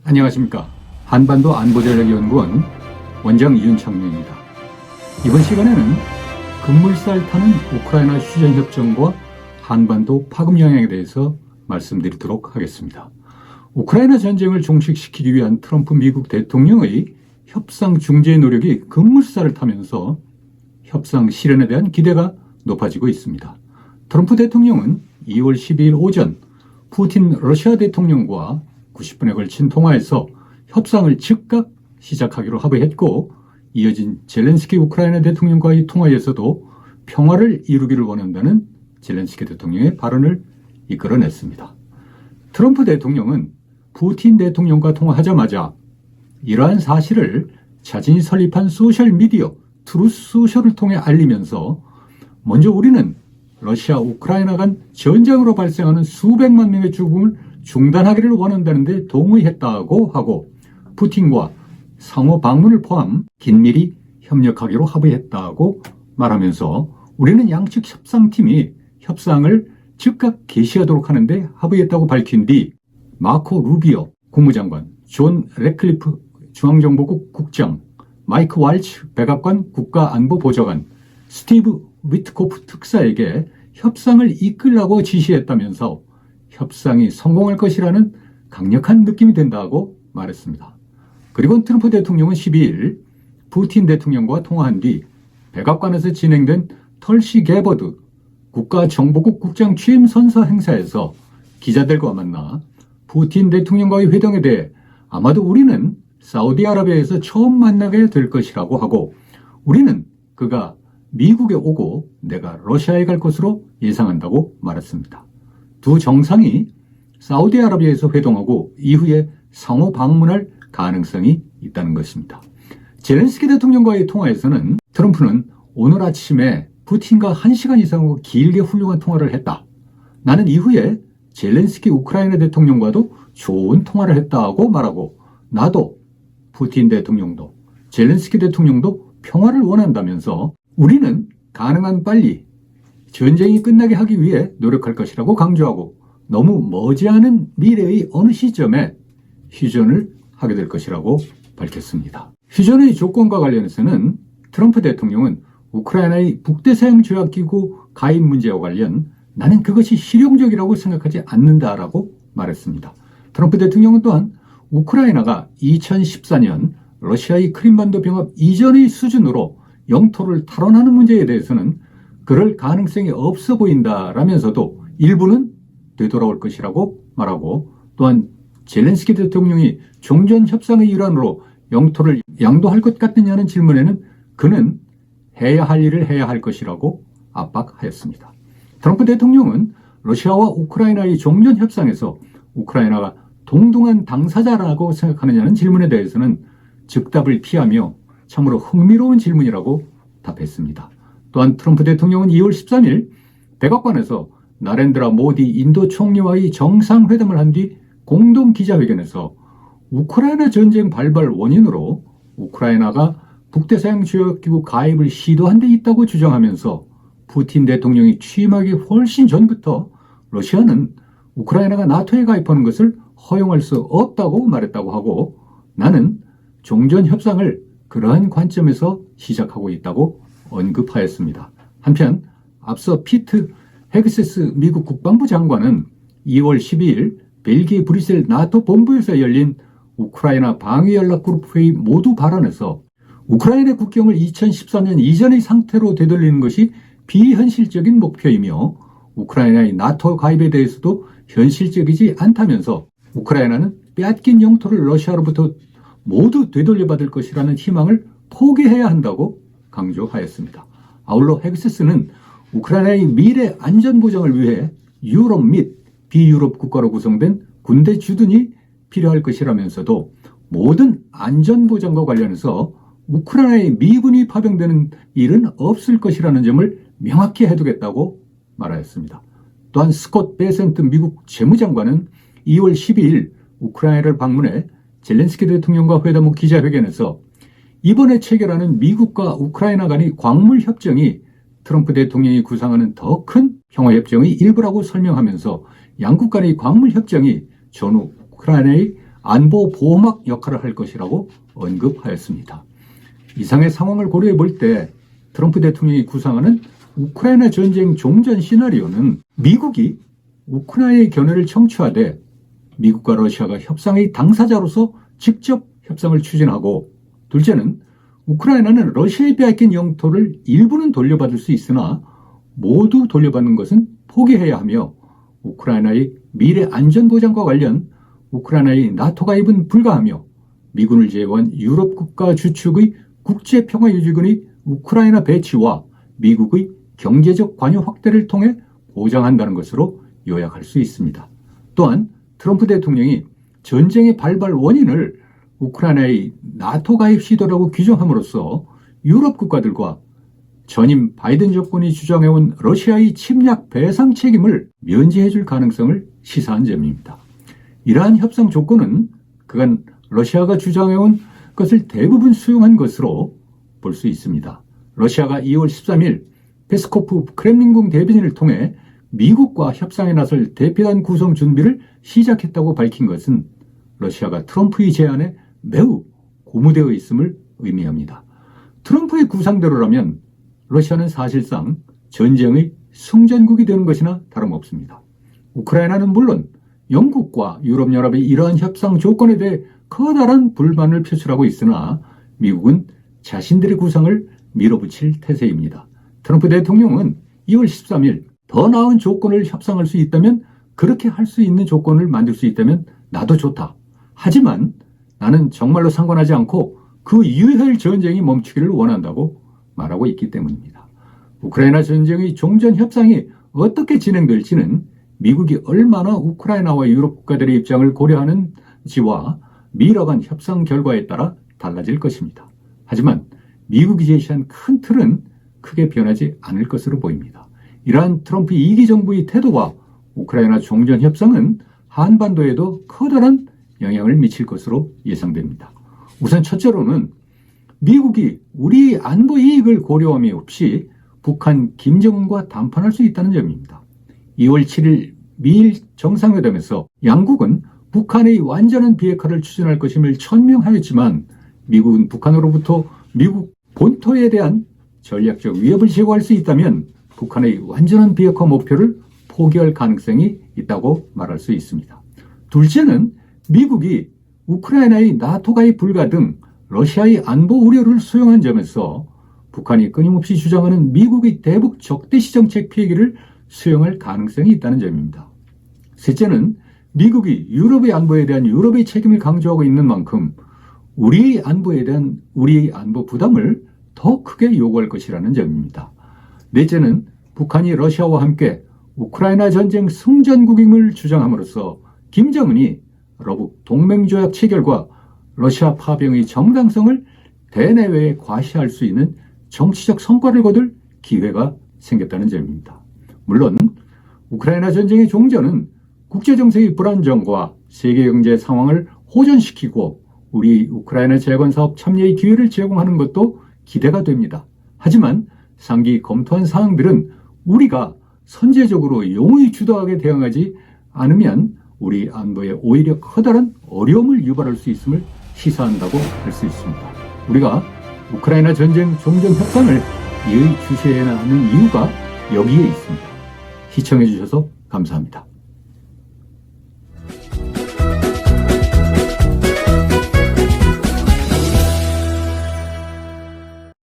안녕하십니까. 한반도 안보전략연구원 원장 윤창룡입니다. 이번 시간에는 급물살 타는 우크라이나 휴전협정과 한반도 파급 영향에 대해서 말씀드리도록 하겠습니다. 우크라이나 전쟁을 종식시키기 위한 트럼프 미국 대통령의 협상 중재 노력이 급물살을 타면서 협상 실현에 대한 기대가 높아지고 있습니다. 트럼프 대통령은 2월 12일 오전 푸틴 러시아 대통령과 90분에 걸친 통화에서 협상을 즉각 시작하기로 합의했고, 이어진 젤렌스키 우크라이나 대통령과의 통화에서도 평화를 이루기를 원한다는 젤렌스키 대통령의 발언을 이끌어냈습니다. 트럼프 대통령은 푸틴 대통령과 통화하자마자 이러한 사실을 자신이 설립한 소셜미디어 트루스 소셜을 통해 알리면서, 먼저 우리는 러시아 우크라이나 간 전쟁으로 발생하는 수백만 명의 죽음을 중단하기를 원한다는 데 동의했다고 하고, 푸틴과 상호 방문을 포함 긴밀히 협력하기로 합의했다고 말하면서, 우리는 양측 협상팀이 협상을 즉각 개시하도록 하는데 합의했다고 밝힌 뒤 마코 루비오 국무장관, 존 래클리프 중앙정보국 국장, 마이크 왈츠 백악관 국가안보보좌관, 스티브 위트코프 특사에게 협상을 이끌라고 지시했다면서 협상이 성공할 것이라는 강력한 느낌이 든다고 말했습니다. 그리고 트럼프 대통령은 12일 푸틴 대통령과 통화한 뒤 백악관에서 진행된 털시 게버드 국가정보국 국장 취임 선서 행사에서 기자들과 만나 푸틴 대통령과의 회동에 대해 아마도 우리는 사우디아라비아에서 처음 만나게 될 것이라고 하고, 우리는 그가 미국에 오고 내가 러시아에 갈 것으로 예상한다고 말했습니다. 두 정상이 사우디아라비아에서 회동하고 이후에 상호 방문할 가능성이 있다는 것입니다. 젤렌스키 대통령과의 통화에서는 트럼프는 오늘 아침에 푸틴과 1시간 이상 길게 훌륭한 통화를 했다. 나는 이후에 젤렌스키 우크라이나 대통령과도 좋은 통화를 했다고 말하고, 나도 푸틴 대통령도 젤렌스키 대통령도 평화를 원한다면서 우리는 가능한 빨리 전쟁이 끝나게 하기 위해 노력할 것이라고 강조하고, 너무 머지않은 미래의 어느 시점에 휴전을 하게 될 것이라고 밝혔습니다. 휴전의 조건과 관련해서는 트럼프 대통령은 우크라이나의 북대서양 조약기구 가입 문제와 관련 나는 그것이 실용적이라고 생각하지 않는다라고 말했습니다. 트럼프 대통령은 또한 우크라이나가 2014년 러시아의 크림반도 병합 이전의 수준으로 영토를 탈환하는 문제에 대해서는 그럴 가능성이 없어 보인다라면서도 일부는 되돌아올 것이라고 말하고, 또한 젤렌스키 대통령이 종전협상의 일환으로 영토를 양도할 것 같느냐는 질문에는 그는 해야 할 일을 해야 할 것이라고 압박하였습니다. 트럼프 대통령은 러시아와 우크라이나의 종전협상에서 우크라이나가 동등한 당사자라고 생각하느냐는 질문에 대해서는 즉답을 피하며 참으로 흥미로운 질문이라고 답했습니다. 또한 트럼프 대통령은 2월 13일 백악관에서 나렌드라 모디 인도 총리와의 정상회담을 한 뒤 공동 기자회견에서 우크라이나 전쟁 발발 원인으로 우크라이나가 북대서양 조약기구 가입을 시도한 데 있다고 주장하면서, 푸틴 대통령이 취임하기 훨씬 전부터 러시아는 우크라이나가 나토에 가입하는 것을 허용할 수 없다고 말했다고 하고, 나는 종전협상을 그러한 관점에서 시작하고 있다고 언급하였습니다. 한편 앞서 피트 헤그세스 미국 국방부 장관은 2월 12일 벨기에 브뤼셀 나토 본부에서 열린 우크라이나 방위연락그룹 회의 모두 발언에서 우크라이나 국경을 2014년 이전의 상태로 되돌리는 것이 비현실적인 목표이며 우크라이나의 나토 가입에 대해서도 현실적이지 않다면서 우크라이나는 빼앗긴 영토를 러시아로부터 모두 되돌려받을 것이라는 희망을 포기해야 한다고 강조하였습니다. 아울러 헤그세스는 우크라이나의 미래 안전 보장을 위해 유럽 및 비유럽 국가로 구성된 군대 주둔이 필요할 것이라면서도 모든 안전 보장과 관련해서 우크라이나에 미군이 파병되는 일은 없을 것이라는 점을 명확히 해두겠다고 말하였습니다. 또한 스콧 베센트 미국 재무장관은 2월 12일 우크라이나를 방문해 젤렌스키 대통령과 회담 후 기자회견에서 이번에 체결하는 미국과 우크라이나 간의 광물 협정이 트럼프 대통령이 구상하는 더 큰 평화협정의 일부라고 설명하면서 양국 간의 광물 협정이 전후 우크라이나의 안보 보호막 역할을 할 것이라고 언급하였습니다. 이상의 상황을 고려해 볼 때 트럼프 대통령이 구상하는 우크라이나 전쟁 종전 시나리오는 미국이 우크라이나의 견해를 청취하되 미국과 러시아가 협상의 당사자로서 직접 협상을 추진하고, 둘째는 우크라이나는 러시아에 빼앗긴 영토를 일부는 돌려받을 수 있으나 모두 돌려받는 것은 포기해야 하며 우크라이나의 미래 안전보장과 관련 우크라이나의 나토 가입은 불가하며 미군을 제외한 유럽 국가 주축의 국제평화유지군의 우크라이나 배치와 미국의 경제적 관여 확대를 통해 보장한다는 것으로 요약할 수 있습니다. 또한 트럼프 대통령이 전쟁의 발발 원인을 우크라이나의 나토 가입 시도라고 규정함으로써 유럽 국가들과 전임 바이든 정권이 주장해온 러시아의 침략 배상 책임을 면제해줄 가능성을 시사한 점입니다. 이러한 협상 조건은 그간 러시아가 주장해온 것을 대부분 수용한 것으로 볼 수 있습니다. 러시아가 2월 13일 페스코프 크렘린궁 대변인을 통해 미국과 협상에 나설 대표단 구성 준비를 시작했다고 밝힌 것은 러시아가 트럼프의 제안에 매우 고무되어 있음을 의미합니다. 트럼프의 구상대로라면 러시아는 사실상 전쟁의 승전국이 되는 것이나 다름없습니다. 우크라이나는 물론 영국과 유럽연합의 이러한 협상 조건에 대해 커다란 불만을 표출하고 있으나 미국은 자신들의 구상을 밀어붙일 태세입니다. 트럼프 대통령은 2월 13일 더 나은 조건을 협상할 수 있다면, 그렇게 할 수 있는 조건을 만들 수 있다면 나도 좋다. 하지만 나는 정말로 상관하지 않고 그 이후의 전쟁이 멈추기를 원한다고 말하고 있기 때문입니다. 우크라이나 전쟁의 종전 협상이 어떻게 진행될지는 미국이 얼마나 우크라이나와 유럽 국가들의 입장을 고려하는지와 미뤄간 협상 결과에 따라 달라질 것입니다. 하지만 미국이 제시한 큰 틀은 크게 변하지 않을 것으로 보입니다. 이러한 트럼프 2기 정부의 태도와 우크라이나 종전 협상은 한반도에도 커다란 영향을 미칠 것으로 예상됩니다. 우선 첫째로는 미국이 우리 안보 이익을 고려함이 없이 북한 김정은과 담판할 수 있다는 점입니다. 2월 7일 미일 정상회담에서 양국은 북한의 완전한 비핵화를 추진할 것임을 천명하였지만 미국은 북한으로부터 미국 본토에 대한 전략적 위협을 제거할 수 있다면 북한의 완전한 비핵화 목표를 포기할 가능성이 있다고 말할 수 있습니다. 둘째는 미국이 우크라이나의 나토 가입 불가 등 러시아의 안보 우려를 수용한 점에서 북한이 끊임없이 주장하는 미국의 대북 적대시 정책 피해기를 수용할 가능성이 있다는 점입니다. 셋째는 미국이 유럽의 안보에 대한 유럽의 책임을 강조하고 있는 만큼 우리의 안보에 대한 우리의 안보 부담을 더 크게 요구할 것이라는 점입니다. 넷째는 북한이 러시아와 함께 우크라이나 전쟁 승전국임을 주장함으로써 김정은이 러북 동맹조약 체결과 러시아 파병의 정당성을 대내외에 과시할 수 있는 정치적 성과를 거둘 기회가 생겼다는 점입니다. 물론 우크라이나 전쟁의 종전은 국제정세의 불안정과 세계경제 상황을 호전시키고 우리 우크라이나 재건사업 참여의 기회를 제공하는 것도 기대가 됩니다. 하지만 상기 검토한 사항들은 우리가 선제적으로 용의 주도하게 대응하지 않으면 우리 안보에 오히려 커다란 어려움을 유발할 수 있음을 시사한다고 할 수 있습니다. 우리가 우크라이나 전쟁 종전 협상을 예의 주시해야 하는 이유가 여기에 있습니다. 시청해 주셔서 감사합니다.